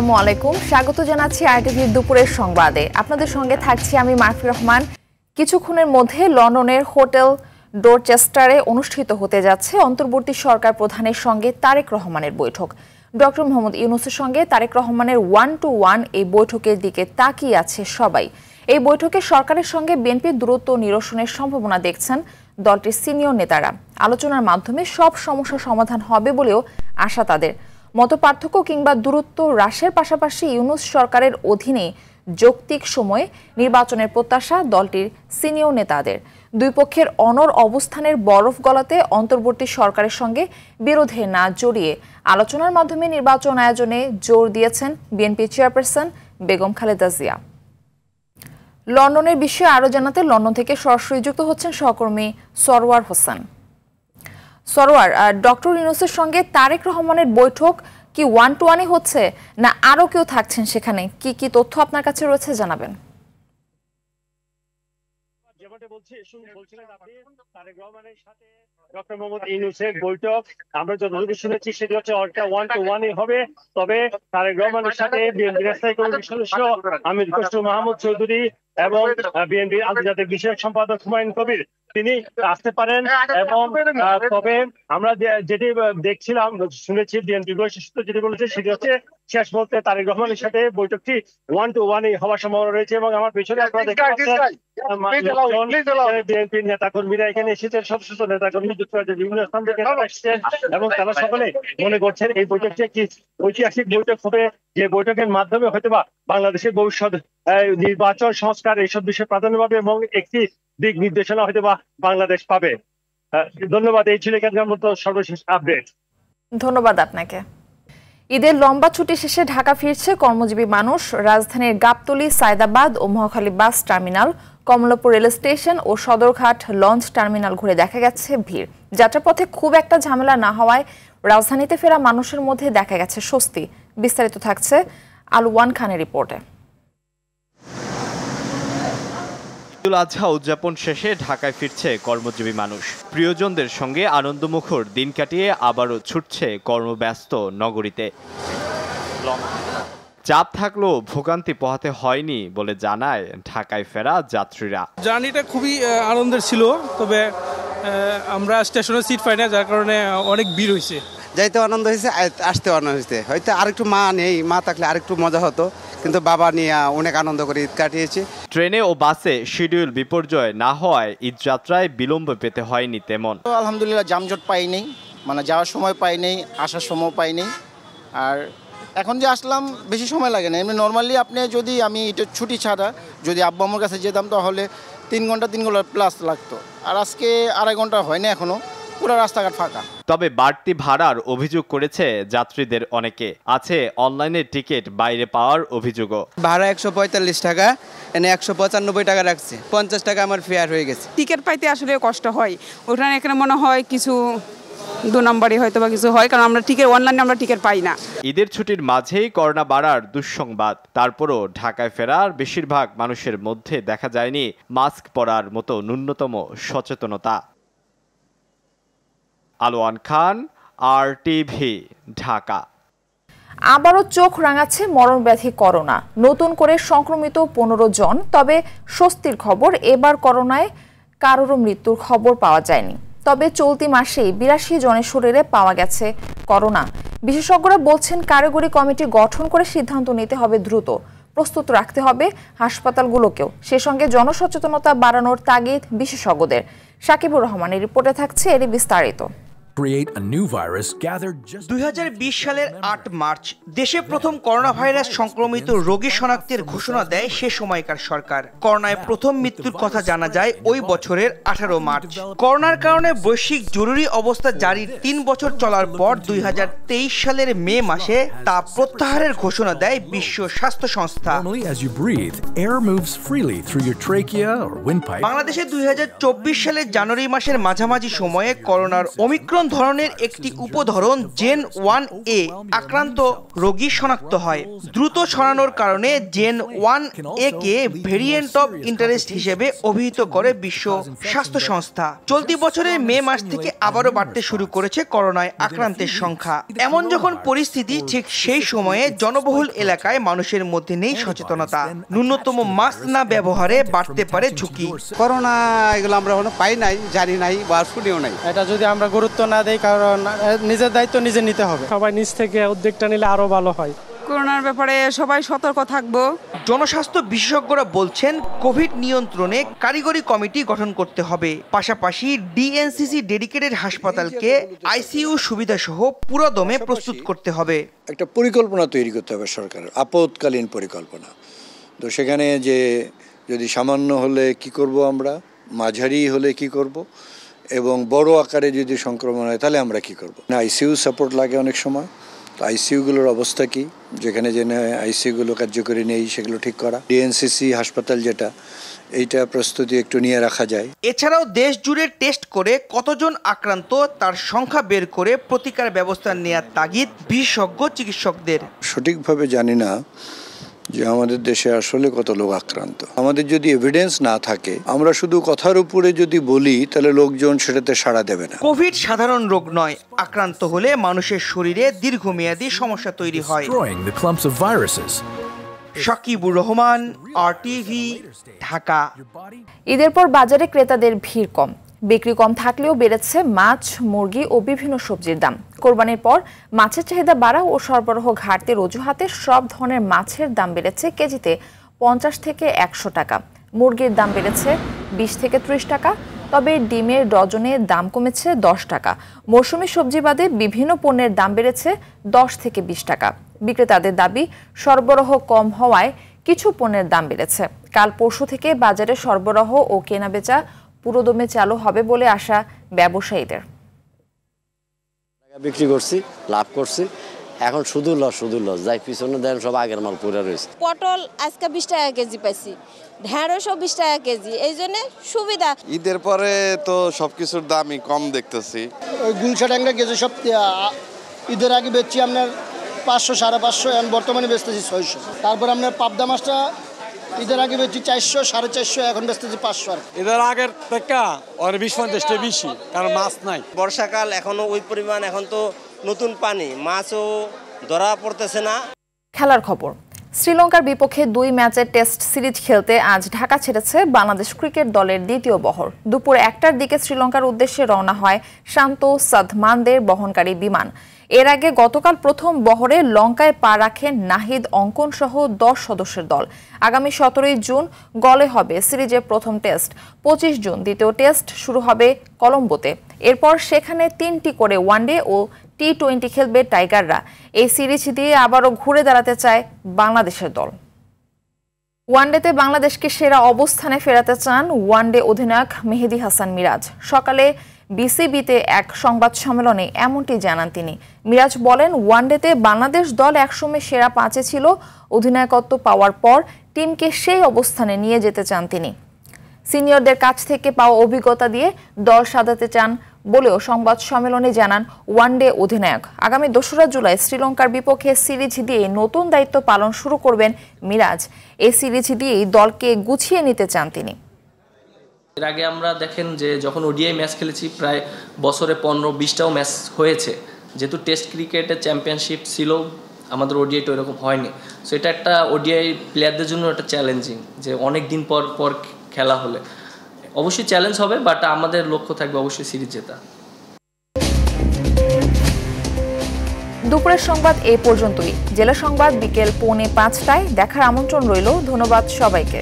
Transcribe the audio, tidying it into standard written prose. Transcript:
আসসালামু আলাইকুম, স্বাগত জানাচ্ছি আইটিভির দুপুরের সংবাদে। আপনাদের সঙ্গে থাকছি আমি মারফি রহমান। কিছুক্ষণের মধ্যে লন্ডনের হোটেল ডোরচেস্টারে অনুষ্ঠিত হতে যাচ্ছে অন্তর্বর্তী সরকার প্রধানের সঙ্গে তারেক রহমানের বৈঠক। ডক্টর মোহাম্মদ ইউনূসের সঙ্গে তারেক রহমানের 1-to-1 এই বৈঠকের দিকে তাকিয়ে আছে সবাই। এই বৈঠকে সরকারের সঙ্গে বিএনপির দূরত্ব নিরসনের সম্ভাবনা দেখছেন দলটির সিনিয়র নেতারা। আলোচনার মাধ্যমে সব সমস্যা সমাধান হবে বলেও আশা তাদের। মতপার্থক্য কিংবা দূরত্ব হ্রাসের পাশাপাশি ইউনূস সরকারের অধীনে যৌক্তিক সময়ে নির্বাচনের প্রত্যাশা দলটির সিনিয়র নেতাদের। দুই পক্ষের অনড় অবস্থানের বরফ গলাতে অন্তর্বর্তী সরকারের সঙ্গে বিরোধে না জড়িয়ে আলোচনার মাধ্যমে নির্বাচন আয়োজনে জোর দিয়েছেন বিএনপি চেয়ারপারসন বেগম খালেদা জিয়া। লন্ডনের বিষয়ে আরও জানাতে লন্ডন থেকে সরাসরি যুক্ত হচ্ছেন সহকর্মী সরওয়ার হোসেন। সরওয়ার, ডক্টর ইউনূসের সঙ্গে তারেক রহমানের বৈঠক কি 1-to-1 হচ্ছে না আরও কেউ থাকছেন সেখানে? কি কি তথ্য আপনার কাছে রয়েছে জানাবেন। তারেক রহমানের সাথে ডক্টর মোহাম্মদ ইউনূসের বৈঠক আমরা যতটুকু শুনেছি সেটি হচ্ছে 1-to-1 হবে। তবে তারেক রহমানের সাথে বিএনপির স্থায়ী কমিটির সদস্য আমির খসরু মাহমুদ চৌধুরী এবং বিএনপির আন্তর্জাতিক বিষয়ক সম্পাদক হুমায়ুন কবির তিনি আসতে পারেন। এবং তবে আমরা যেটি দেখছিলাম শুনেছি বিএনপি সূত্র যেটি বলেছে সেটি হচ্ছে শেষ মুহূর্তে তারেক রহমানের সাথে বৈঠকটি 1-to-1 হওয়ার সম্ভাবনা রয়েছে। এবং আমার পেছনে আপনারা দেখতে পাচ্ছেন বিএনপির নেতা কর্মীরা এখানে এসেছেন, শত শত নেতা কর্মী যুক্তরাজ্যের বিভিন্ন স্থান থেকে এসেছেন এবং তারা সকলে মনে করছেন এই বৈঠকটি একটি ঐতিহাসিক বৈঠক হবে, যে বৈঠকের মাধ্যমে হয়তোবা বাংলাদেশের ভবিষ্যৎ নির্বাচন সংস্কার এইসব বিষয়ে প্রাধান্য পাবে এবং একটি দিক নির্দেশনা হয়তোবা বাংলাদেশ পাবে। ধন্যবাদ। এই ছিল এখানকার মতো সর্বশেষ আপডেট। ধন্যবাদ আপনাকে। ঈদের লম্বা ছুটি শেষে ঢাকা ফিরছে কর্মজীবী মানুষ। রাজধানীর গাবতলী, সায়দাবাদ ও Mohakhali bus terminal, Kamalapur rail station ও সদরঘাট লঞ্চ টার্মিনাল ঘুরে দেখা গেছে ভিড়। যাত্রাপথে খুব একটা ঝামেলা না হওয়ায় রাজধানীতে ফেরা মানুষের মধ্যে দেখা গেছে স্বস্তি। বিস্তারিত থাকছে আলওয়ান খানের রিপোর্টে। ঈদুল আজহা উদযাপন শেষে ঢাকায় ফিরছে কর্মজীবী মানুষ। প্রিয়জনদের সঙ্গে আনন্দমুখর দিন কাটিয়ে আবারও ছুটছে কর্মব্যস্ত নগরীতে। চাপ থাকলেও ভোগান্তি পোহাতে হয়নি বলে জানায় ঢাকায় ফেরা যাত্রীরা। জার্নিটা খুবই আনন্দের ছিল, তবে আমরা স্টেশনে সিট পাই না, যার কারণে অনেক ভিড় হয়েছে। যাইতে আনন্দ হয়েছে, আসতে আনন্দ হয়েছে। হয়তো আরেকটু মা নেই, মা থাকলে আরেকটু মজা হতো, কিন্তু বাবা নিয়ে অনেক আনন্দ করে ঈদ কাটিয়েছি। ট্রেনে ও বাসে শিডিউল বিপর্যয় না হওয়ায় ঈদ যাত্রায় বিলম্ব পেতে হয়নি তেমন। আলহামদুলিল্লাহ যানজট পাইনি, মানে যাওয়ার সময় পাইনি, আসার সময় পাইনি। আর এখন যে আসলাম বেশি সময় লাগে না। এমনি নর্মালি আপনি যদি আমি এটা ছুটি ছাড়া যদি আব্বু আম্মুর কাছে যেতাম তাহলে 3 ঘন্টা প্লাস লাগতো। আর আজকে 2.5 ঘন্টা হয়নি, এখনো পুরো রাস্তাঘাট ফাঁকা। তবে বাড়তি ভাড়ার অভিযোগ করেছে যাত্রীদের অনেকে। আছে অনলাইনে টিকিট বাইরে পাওয়ার অভিযোগও। ভাড়া 145 টাকা, এনে 195 টাকা রাখছে, 50 টাকা আমার ফেয়ার হয়ে গেছে। টিকিট পাইতে আসলে কষ্ট হয়। ওখানে এখানে মনে হয় কিছু 2 নম্বরই হয়তো বা কিছু হয়, কারণ আমরা অনলাইনে আমরা টিকিট পাই না। ঈদের ছুটির মাঝেই করোনা বাড়ার দুঃসংবাদ। তারপরও ঢাকায় ফেরার বেশিরভাগ মানুষের মধ্যে দেখা যায়নি মাস্ক পরার মতো ন্যূনতম সচেতনতা। আলওয়ান খান, RTV, ঢাকা। আবারও চোখ রাঙাচ্ছে মরণব্যাধি করোনা। নতুন করে সংক্রমিত 15 জন। তবে স্বস্তির খবর, এবার করোনায় কারোরও মৃত্যুর খবর পাওয়া যায়নি। তবে চলতি মাসেই 82 জনের শরীরে পাওয়া গেছে করোনা। বিশেষজ্ঞরা বলছেন কারিগরি কমিটি গঠন করে সিদ্ধান্ত নিতে হবে দ্রুত। প্রস্তুত রাখতে হবে হাসপাতালগুলোকেও। সে সঙ্গে জনসচেতনতা বাড়ানোর তাগিদ বিশেষজ্ঞদের। সাকিবুর রহমানের রিপোর্টে থাকছে এরই বিস্তারিত। 2020 সালের 8 মার্চ দেশে প্রথম করোনা ভাইরাস সংক্রমিত রোগী শনাক্তের ঘোষণা দেয় সে সময়কার সরকার। করোনায় প্রথম মৃত্যুর কথা জানা যায় ওই বছরের 18 মার্চ। করোনার কারণে বৈশ্বিক জরুরি অবস্থা জারির 3 বছর চলার পর 2023 সালের মে মাসে তা প্রত্যাহারের ঘোষণা দেয় বিশ্ব স্বাস্থ্য সংস্থা। বাংলাদেশে 2024 সালের জানুয়ারি মাসের মাঝামাঝি সময়ে করোনার ওমিক্রন ওমিক্রন ধরনের একটি উপধরন জেন 1A আক্রান্ত রোগী শনাক্ত হয়। দ্রুত ছড়ানোর কারণে জেন 1A কে ভেরিয়েন্ট অফ ইন্টারেস্ট হিসেবে অভিহিত করে বিশ্ব স্বাস্থ্য সংস্থা। চলতি বছরের মে মাস থেকে আবারও বাড়তে শুরু করেছে করোনায় আক্রান্তের সংখ্যা। এমন যখন পরিস্থিতি, ঠিক সেই সময়ে জনবহুল এলাকায় মানুষের মধ্যে নেই সচেতনতা। ন্যূনতম মাস্ক না ব্যবহারে বাড়তে পারে ঝুঁকি। করোনা এগুলো আমরা এখনো পাই নাই, জানি নাই বা শুনিও নাই। এটা যদি আমরা গুরুত্ব না দেই, কারণ নিজের দায়িত্ব নিজে নিতে হবে। সবাই নিজ থেকে উদ্যোগটা নিলে আরো ভালো হয়। করোনার ব্যাপারে সবাই সতর্ক থাকবো। জনস্বাস্থ্য বিশেষজ্ঞরা বলছেন কোভিড নিয়ন্ত্রণে কারিগরি কমিটি গঠন করতে হবে। পাশাপাশি ডিএনসিসি ডেডিকেটেড হাসপাতালকে আইসিইউ সুবিধা সহ পুরোদমে প্রস্তুত করতে হবে। একটা পরিকল্পনা তৈরি করতে হবে সরকারের, আপদকালীন পরিকল্পনা। তো সেখানে যে যদি সামান্য হলে কি করব আমরা, মাঝারি হলে কি করব, এবং বড় আকারে যদি সংক্রমণ হয় তাহলে আমরা কি করব। না, আইসিইউ সাপোর্ট লাগে অনেক সময়। তো আইসিইউগুলোর অবস্থা কি, যেখানে যে আইসিইউগুলো কার্যকরী নেই সেগুলো ঠিক করা। ডিএনসিসি হাসপাতাল যেটা, এইটা প্রস্তুতি একটু নিয়ে রাখা যায়। এছাড়াও দেশ জুড়ে টেস্ট করে কতজন আক্রান্ত তার সংখ্যা বের করে প্রতিকার ব্যবস্থা নেওয়ার তাগিদ বিশেষজ্ঞ চিকিৎসকদের। সঠিকভাবে জানি না যে আমাদের দেশে আসলে কত লোক আক্রান্ত। আমাদের যদি এভিডেন্স না থাকে, আমরা শুধু কথার উপরে যদি বলি, তাহলে লোকজন সেটাতে সাড়া দেবে না। কোভিড সাধারণ রোগ নয়, আক্রান্ত হলে মানুষের শরীরে দীর্ঘমেয়াদী সমস্যা তৈরি হয়। সাকিবুর রহমান, RTV, ঢাকা। ঈদের পর বাজারে ক্রেতাদের ভিড় কম, বিক্রি কম থাকলেও বেড়েছে মাছ, মুরগি ও বিভিন্ন সবজির দাম। কোরবানির পর মাছের চাহিদা বাড়া ও সরবরাহ ঘাটতির অজুহাতে সব ধরনের মাছের দাম বেড়েছে কেজিতে 50 থেকে 100 টাকা। মুরগির দাম বেড়েছে 20 থেকে 30 টাকা। তবে ডিমের ডজনে দাম কমেছে 10 টাকা। মৌসুমী সবজি বাদে বিভিন্ন পণ্যের দাম বেড়েছে 10 থেকে 20 টাকা। বিক্রেতাদের দাবি, সরবরাহ কম হওয়ায় কিছু পণ্যের দাম বেড়েছে। কাল পরশু থেকে বাজারে সরবরাহ ও কেনাবেচা পুরোদমে চালু হবে বলে আশা ব্যবসায়ীদের। বিক্রি করছি, লাভ করছি, এখন শুধু লস যাই পিছনে দেন সব আগের মাল পুরো রয়েছে। পটল আজকে 20 টাকা কেজি পাইছি, ঢেঁড়শও 20 টাকা কেজি, এই জন্য সুবিধা। ঈদের পরে তো সবকিছুর দামই কম দেখতেছি। ওই গুলশা ট্যাংরা কেজি সব ঈদের আগে বেচছি আপনার 500 550, এখন বর্তমানে বেচতেছি 600। তারপর আপনার পাবদা মাছটা ঈদের আগে বেচছি 400 450, এখন বেচতেছি 500। ঈদের আগের থেকে 20-50 বেশি, কারণ মাছ নাই। বর্ষাকাল এখনো ওই পরিমাণ, এখন তো নতুন পানি, মাছও ধরা পড়তেছে না। খেলার খবর, শ্রীলঙ্কার বিপক্ষে 2 ম্যাচের টেস্ট সিরিজ খেলতে আজ ঢাকা ছেড়েছে বাংলাদেশ ক্রিকেট দলের দ্বিতীয় বহর। দুপুর 1টার দিকে শ্রীলঙ্কার উদ্দেশ্যে রওনা হয় শান্ত সাদমানদের বহনকারী বিমান। এর আগে গতকাল প্রথম বহরে লঙ্কায় পা রাখেন নাহিদ অঙ্কন সহ 10 সদস্যের দল। আগামী 17 জুন গলে হবে সিরিজের প্রথম টেস্ট। 25 জুন দ্বিতীয় টেস্ট শুরু হবে কলম্বোতে। এরপর সেখানে 3টি করে ওয়ানডে ও T20 খেলবে টাইগাররা। এই সিরিজ দিয়ে আবারও ঘুরে দাঁড়াতে চায় বাংলাদেশের দল। ওয়ানডেতে বাংলাদেশকে সেরা অবস্থানে ফেরাতে চান ওয়ানডে অধিনায়ক মেহেদী হাসান মিরাজ। সকালে বিসিবিতে এক সংবাদ সম্মেলনে এমনটি জানান তিনি। মিরাজ বলেন, ওয়ানডেতে বাংলাদেশ দল একসময় সেরা 5-এ ছিল। অধিনায়কত্ব পাওয়ার পর টিমকে সেই অবস্থানে নিয়ে যেতে চান তিনি। সিনিয়রদের কাছ থেকে পাওয়া অভিজ্ঞতা দিয়ে দল সাজাতে চান বলেও সংবাদ সম্মেলনে জানান ওয়ানডে অধিনায়ক। আগামী 2রা জুলাই শ্রীলঙ্কার বিপক্ষে সিরিজ দিয়ে নতুন দায়িত্ব পালন শুরু করবেন মিরাজ। এই সিরিজ দিয়েই দলকে গুছিয়ে নিতে চান তিনি। এর আগে আমরা দেখেন যে যখন ওডিআই ম্যাচ খেলেছি, প্রায় বছরে 15-20টাও ম্যাচ হয়েছে। যেহেতু টেস্ট ক্রিকেটের চ্যাম্পিয়নশিপ ছিল, আমাদের ওডিআইটা এরকম হয়নি। সো এটা একটা ওডিআই প্লেয়ারদের জন্য একটা চ্যালেঞ্জিং, যে অনেক দিন পর খেলা হলে অবশ্যই চ্যালেঞ্জ হবে, বাট আমাদের লক্ষ্য থাকবে অবশ্যই সিরিজ জেতা। দুপুরের সংবাদ এই পর্যন্তই। জেলা সংবাদ বিকেল 4:45টায় দেখার আমন্ত্রণ রইল। ধন্যবাদ সবাইকে।